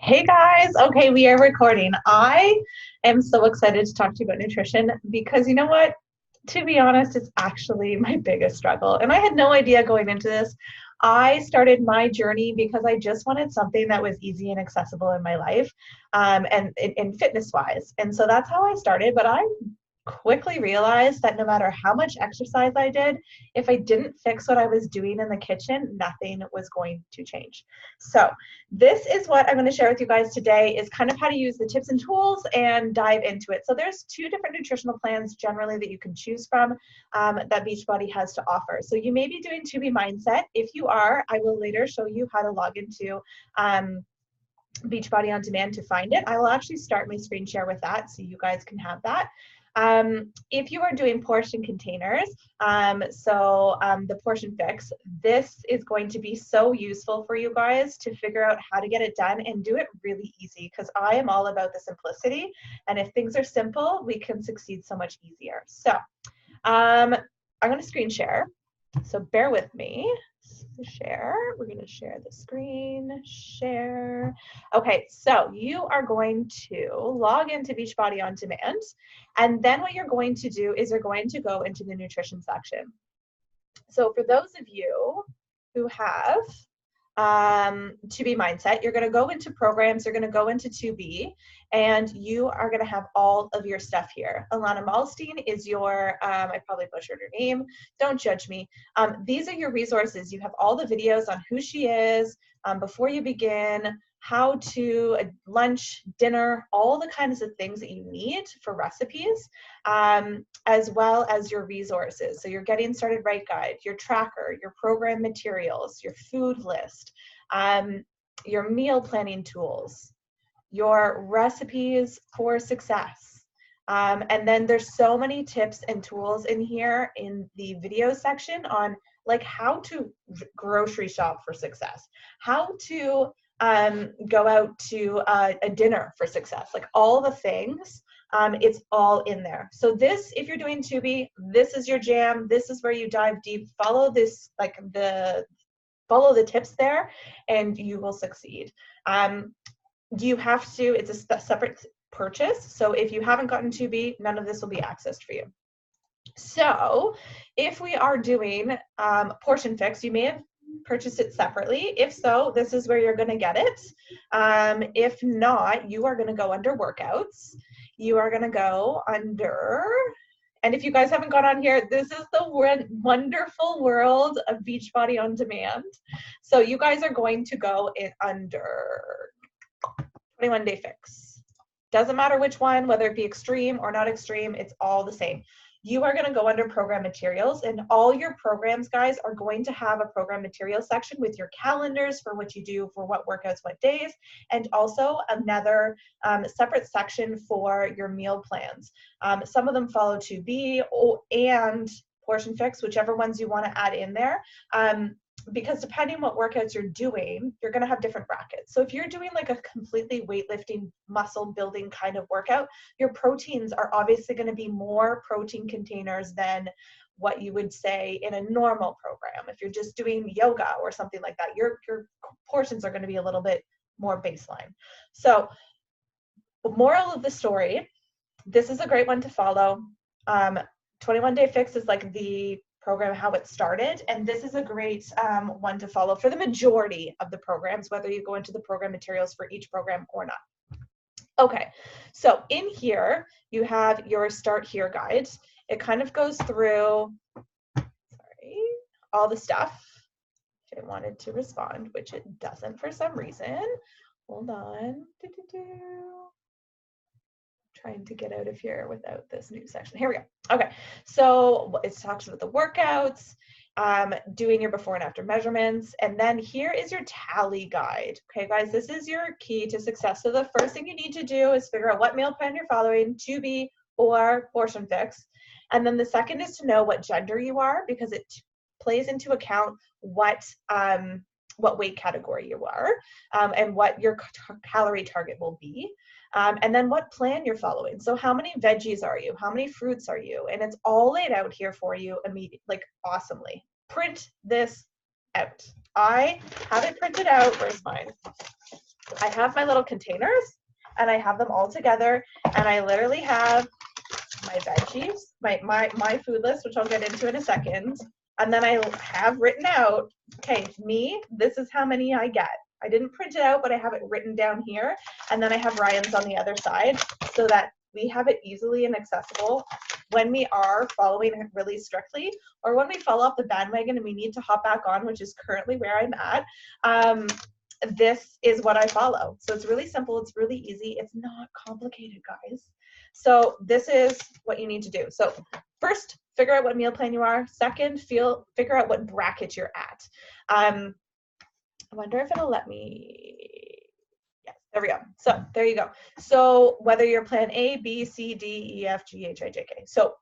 Hey guys, okay, we are recording. I am so excited to talk to you about nutrition because you know what? To be honest, it's actually my biggest struggle. And I had no idea going into this. I started my journey because I just wanted something that was easy and accessible in my life, and in fitness wise. And so that's how I started. But I quickly realized that no matter how much exercise I did, if I didn't fix what I was doing in the kitchen, nothing was going to change. So this is what I'm going to share with you guys today is kind of how to use the tips and tools and dive into it. So there's two different nutritional plans generally that you can choose from that Beachbody has to offer. So you may be doing 2B Mindset. If you are, I will later show you how to log into Beachbody On Demand to find it. I will actually start my screen share with that so you guys can have that. If you are doing portion containers, the portion fix, this is going to be so useful for you guys to figure out how to get it done and do it really easy because I am all about the simplicity. And if things are simple, we can succeed so much easier. So I'm going to screen share. So bear with me. Share. We're going to share the screen. Share. Okay, so you are going to log into Beachbody On Demand. And then what you're going to do is you're going to go into the nutrition section. So for those of you who have 2B Mindset, you're going to go into programs, you're going to go into 2B, and you are going to have all of your stuff here. Alana Malstein is your, I probably butchered her name, don't judge me. These are your resources. You have all the videos on who she is, before you begin, how to, lunch, dinner, all the kinds of things that you need for recipes, as well as your resources. So your Getting Started Right guide, your tracker, your program materials, your food list, your meal planning tools, your recipes for success. And then there's so many tips and tools in here in the video section on like how to grocery shop for success, how to go out to a dinner for success, like all the things. It's all in there. So this, if you're doing 2B, this is your jam. This is where you dive deep. Follow this, follow the tips there, and you will succeed. You have to, it's a separate purchase. So if you haven't gotten 2B, none of this will be accessed for you. So if we are doing portion fix, you may have purchased it separately. If so, this is where you're going to get it. If not, you are going to go under workouts. You are going to go under, and if you guys haven't gone on here, this is the wonderful world of Beachbody On Demand. So you guys are going to go in under 21 Day Fix. Doesn't matter which one, whether it be extreme or not extreme, it's all the same. You are going to go under program materials, and all your programs, guys, are going to have a program materials section with your calendars for what you do for what workouts, what days, and also another separate section for your meal plans. Some of them follow 2B and portion fix, whichever ones you want to add in there. Because depending what workouts you're doing, you're going to have different brackets. So if you're doing like a completely weightlifting, muscle building kind of workout, your proteins are obviously going to be more protein containers than what you would say in a normal program. If you're just doing yoga or something like that, your portions are going to be a little bit more baseline. So moral of the story, this is a great one to follow. 21 Day Fix is like the program, how it started, and this is a great one to follow for the majority of the programs, whether you go into the program materials for each program or not. Okay, so in here you have your Start Here guide. It kind of goes through all the stuff. If it wanted to respond, which it doesn't for some reason. Hold on. Trying to get out of here without this new section. Here we go. Okay, so it talks about the workouts, doing your before and after measurements, and then here is your tally guide. Okay, guys, this is your key to success. So the first thing you need to do is figure out what meal plan you're following, 2B or portion fix, and then the second is to know what gender you are, because it plays into account what weight category you are, and what your calorie target will be. And then what plan you're following. So how many veggies are you? How many fruits are you? And it's all laid out here for you immediately, like awesomely. Print this out. I have it printed out. Where's mine? I have my little containers and I have them all together, and I literally have my veggies, my food list, which I'll get into in a second. And then I have written out, okay, me, this is how many I get. I didn't print it out, but I have it written down here. And then I have Ryan's on the other side so that we have it easily and accessible when we are following it really strictly, or when we fall off the bandwagon and we need to hop back on, which is currently where I'm at. This is what I follow. So it's really simple. It's really easy. It's not complicated, guys. So this is what you need to do. So first, figure out what meal plan you are. Second, figure out what bracket you're at. I wonder if it'll let me. Yes, there we go. So there you go. So whether you're plan A, B, C, D, E, F, G, H, I, J, K. So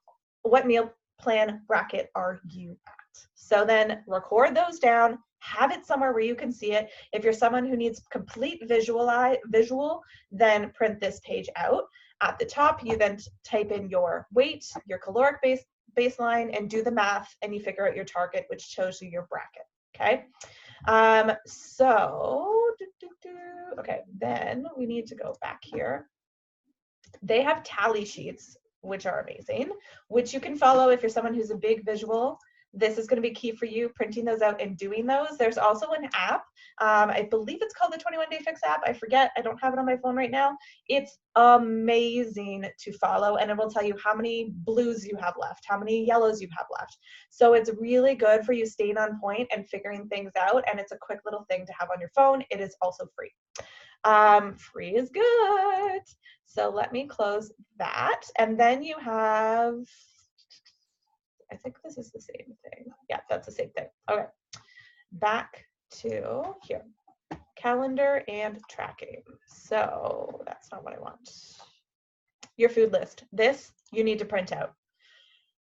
what meal plan bracket are you at? So then record those down. Have it somewhere where you can see it. If you're someone who needs complete visual, then print this page out. At the top, you then type in your weight, your caloric baseline, and do the math, and you figure out your target, which shows you your bracket, okay? Okay, then we need to go back here. They have tally sheets, which are amazing, which you can follow if you're someone who's a big visual. This is going to be key for you, printing those out and doing those. There's also an app. I believe it's called the 21 Day Fix app. I forget. I don't have it on my phone right now. It's amazing to follow, and it will tell you how many blues you have left, how many yellows you have left. So it's really good for you staying on point and figuring things out, and it's a quick little thing to have on your phone. It is also free. Free is good. So let me close that. And then you have, I think this is the same thing. Yeah, that's the same thing. Okay, back to here. Calendar and tracking. So that's not what I want. Your food list. This you need to print out.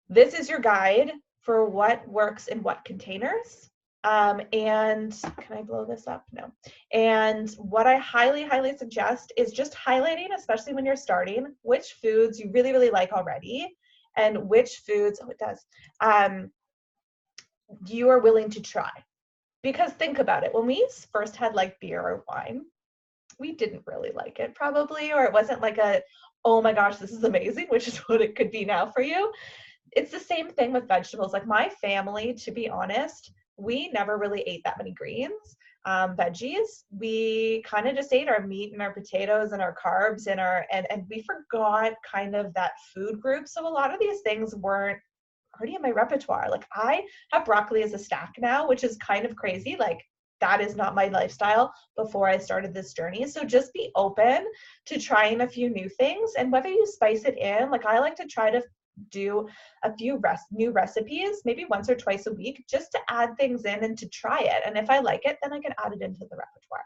This is your guide for what works in what containers. And can I blow this up? No. And what I highly, highly suggest is just highlighting, especially when you're starting, which foods you really, really like already, and which foods, oh, it does, you are willing to try. Because think about it, when we first had like beer or wine, we didn't really like it probably, or it wasn't like a, oh my gosh, this is amazing, which is what it could be now for you. It's the same thing with vegetables. Like my family, to be honest, we never really ate that many greens. Veggies, we kind of just ate our meat and our potatoes and our carbs and and we forgot kind of that food group. So a lot of these things weren't already in my repertoire. Like I have broccoli as a snack now, which is kind of crazy. Like that is not my lifestyle before I started this journey. So just be open to trying a few new things, and whether you spice it in, like I like to try to do a few new recipes, maybe once or twice a week, just to add things in and to try it. And if I like it, then I can add it into the repertoire.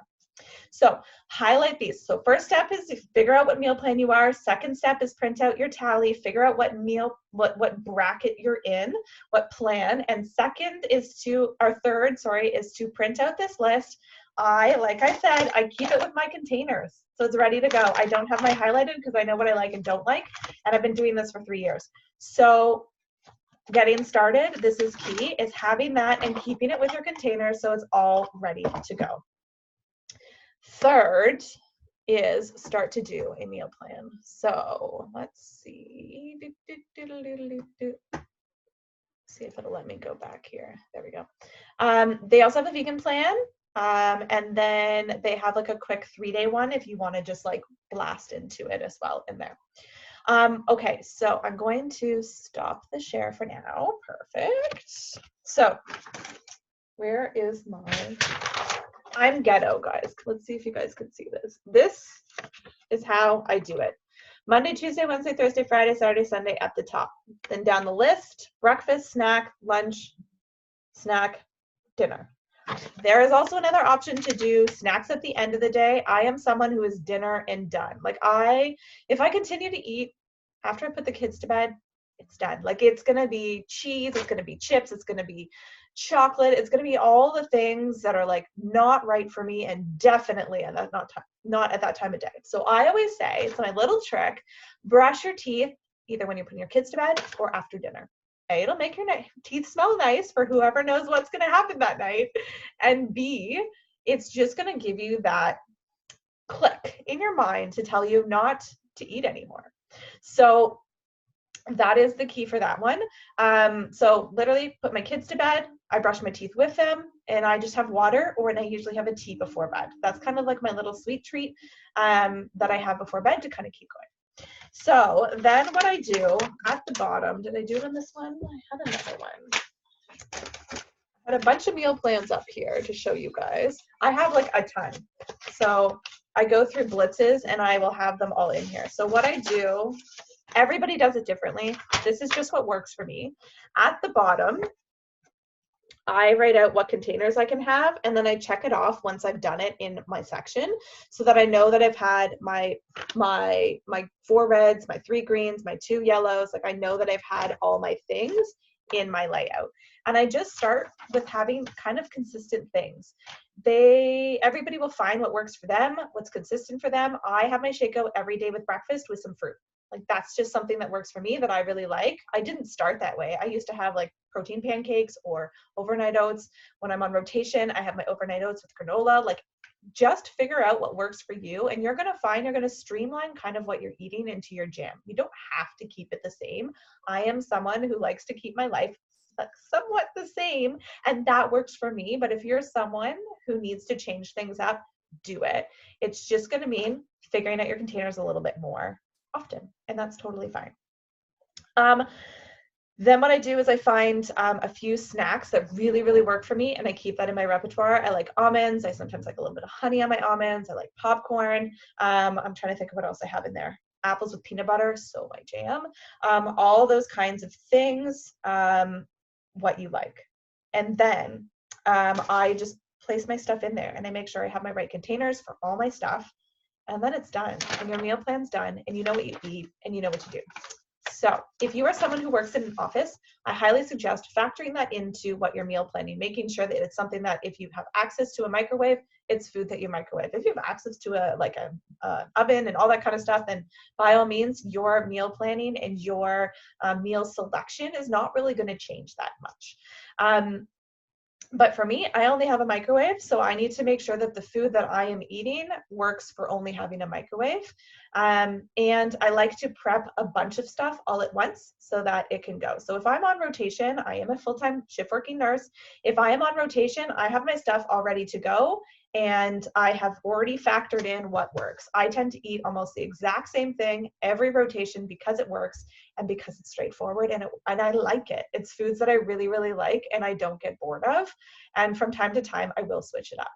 So highlight these. So first step is to figure out what meal plan you are. Second step is print out your tally, figure out what bracket you're in, what plan. And third, is to print out this list. Like I said, I keep it with my containers. So it's ready to go. I don't have my highlighted because I know what I like and don't like. And I've been doing this for 3 years. So getting started, this is key, is having that and keeping it with your containers so it's all ready to go. Third is start to do a meal plan. So let's see. See if it'll let me go back here. There we go. They also have a vegan plan. And then they have like a quick 3-day one if you want to just like blast into it as well in there. Okay, so I'm going to stop the share for now. Perfect. So where is I'm ghetto, guys. Let's see if you guys can see this. This is how I do it. Monday, Tuesday, Wednesday, Thursday, Friday, Saturday, Sunday at the top. Then down the list, breakfast, snack, lunch, snack, dinner. There is also another option to do snacks at the end of the day. I am someone who is dinner and done. Like if I continue to eat after I put the kids to bed, it's done. Like it's going to be cheese, it's going to be chips, it's going to be chocolate, it's going to be all the things that are like not right for me, and definitely not at that time of day. So I always say, it's my little trick, brush your teeth either when you're putting your kids to bed or after dinner. A, it'll make your teeth smell nice for whoever knows what's going to happen that night. And B, it's just going to give you that click in your mind to tell you not to eat anymore. So that is the key for that one. So literally put my kids to bed, I brush my teeth with them, and I just have water, or I usually have a tea before bed. That's kind of like my little sweet treat that I have before bed to kind of keep going. So then what I do at the bottom, did I do it on this one? I had another one. I had a bunch of meal plans up here to show you guys. I have like a ton. So I go through blitzes and I will have them all in here. So what I do, everybody does it differently. This is just what works for me. At the bottom, I write out what containers I can have, and then I check it off once I've done it in my section, so that I know that I've had my 4 reds, my 3 greens, my 2 yellows. Like I know that I've had all my things in my layout. And I just start with having kind of consistent things. Everybody will find what works for them, what's consistent for them. I have my shakeout every day with breakfast with some fruit. Like that's just something that works for me that I really like. I didn't start that way. I used to have like protein pancakes or overnight oats. When I'm on rotation, I have my overnight oats with granola. Like just figure out what works for you, and you're going to find you're going to streamline kind of what you're eating into your jam. You don't have to keep it the same. I am someone who likes to keep my life somewhat the same, and that works for me. But if you're someone who needs to change things up, do it. It's just going to mean figuring out your containers a little bit more often, and that's totally fine. Then what I do is I find a few snacks that really, really work for me, and I keep that in my repertoire. I like almonds. I sometimes like a little bit of honey on my almonds. I like popcorn. I'm trying to think of what else I have in there. Apples with peanut butter, so my jam. All those kinds of things, what you like. And then I just place my stuff in there, and I make sure I have my right containers for all my stuff. And then it's done, and your meal plan's done, and you know what you eat, and you know what to do. So if you are someone who works in an office, I highly suggest factoring that into what you're meal planning, making sure that it's something that if you have access to a microwave, it's food that you microwave. If you have access to a oven and all that kind of stuff, then by all means, your meal planning and your meal selection is not really going to change that much. But for me, I only have a microwave, so I need to make sure that the food that I am eating works for only having a microwave. And I like to prep a bunch of stuff all at once so that it can go. So if I'm on rotation, I am a full-time shift working nurse. If I am on rotation, I have my stuff all ready to go, and I have already factored in what works. I tend to eat almost the exact same thing every rotation because it works and because it's straightforward, and I like it. It's foods that I really, really like and I don't get bored of. And from time to time, I will switch it up.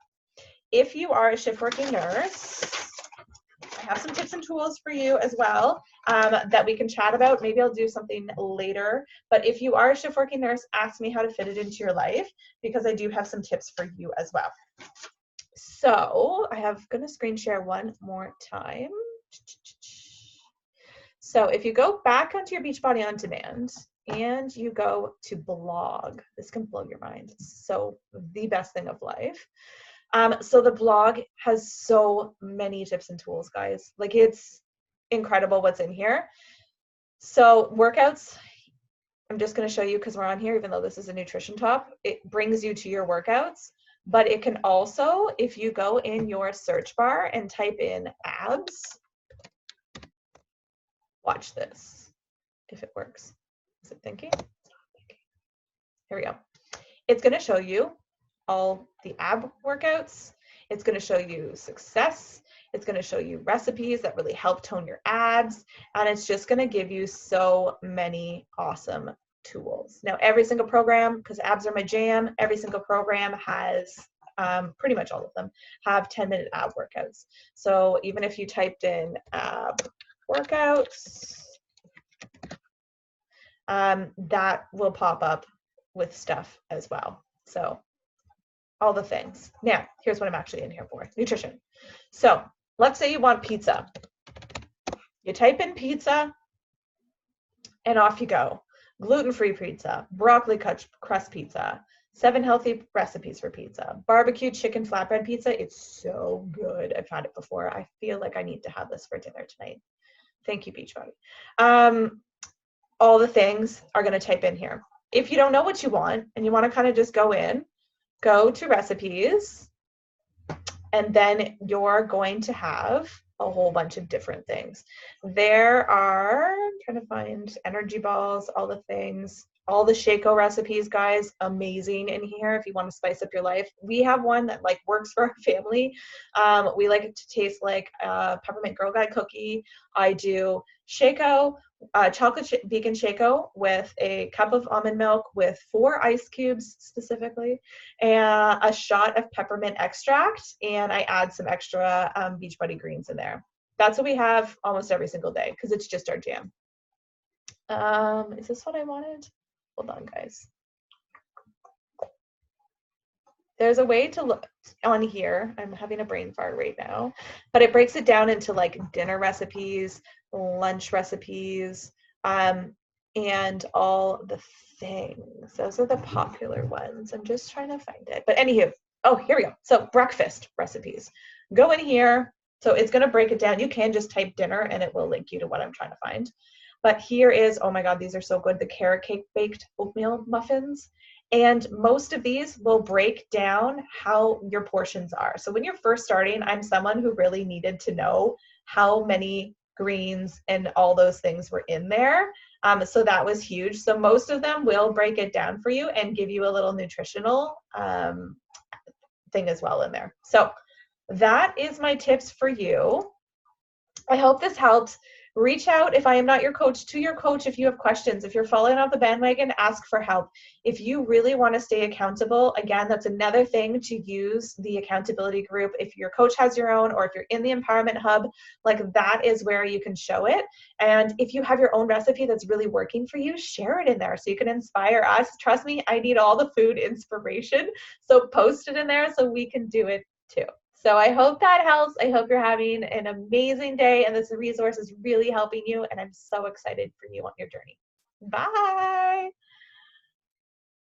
If you are a shift working nurse, I have some tips and tools for you as well that we can chat about. Maybe I'll do something later. But if you are a shift working nurse, ask me how to fit it into your life, because I do have some tips for you as well. So I have going to screen share one more time. So if you go back onto your Beachbody On Demand and you go to blog, this can blow your mind. It's so the best thing of life. So the blog has so many tips and tools, guys. Like it's incredible what's in here. So workouts, I'm just going to show you because we're on here, even though this is a nutrition top, it brings you to your workouts. But it can also, if you go in your search bar and type in abs, watch this, if it works. Is it thinking? It's not thinking. Here we go. It's going to show you all the ab workouts. It's going to show you success. It's going to show you recipes that really help tone your abs. And it's just going to give you so many awesome tools. Now, every single program, because abs are my jam, every single program has, pretty much all of them, have 10-minute ab workouts. So even if you typed in ab workouts, that will pop up with stuff as well. So all the things. Now, here's what I'm actually in here for, nutrition. So let's say you want pizza. You type in pizza and off you go. Gluten-free pizza, broccoli crust pizza, 7 healthy recipes for pizza, barbecue chicken flatbread pizza. It's so good. I've had it before. I feel like I need to have this for dinner tonight. Thank you, Beachbody. All the things are going to type in here. If you don't know what you want and you want to kind of just go to recipes And then you're going to have a whole bunch of different things. There are, I'm trying to find energy balls, all the things, all the Shaco recipes, guys, amazing in here if you want to spice up your life. We have one that like works for our family. We like it to taste like a peppermint Girl Guide cookie. I do Shaco, chocolate vegan Shaco with a cup of almond milk with 4 ice cubes specifically, and a shot of peppermint extract, and I add some extra Beachbody greens in there. That's what we have almost every single day because it's just our jam. Is this what I wanted? Hold on, guys. There's a way to look on here. I'm having a brain fart right now, but it breaks it down into like dinner recipes, lunch recipes, and all the things. Those are the popular ones. I'm just trying to find it. But anywho, oh, here we go. So breakfast recipes. Go in here. So it's going to break it down. You can just type dinner and it will link you to what I'm trying to find. But here is, oh my God, these are so good. The carrot cake baked oatmeal muffins. And most of these will break down how your portions are. So when you're first starting, I'm someone who really needed to know how many greens and all those things were in there. So that was huge. So most of them will break it down for you and give you a little nutritional thing as well in there. So that is my tips for you. I hope this helped. Reach out, if I am not your coach, to your coach if you have questions. If you're falling off the bandwagon, ask for help. If you really want to stay accountable, again, that's another thing to use the accountability group. If your coach has your own, or if you're in the Empowerment Hub, like that is where you can show it. And if you have your own recipe that's really working for you, share it in there so you can inspire us. Trust me, I need all the food inspiration. So post it in there so we can do it too. So I hope that helps. I hope you're having an amazing day and this resource is really helping you. And I'm so excited for you on your journey. Bye.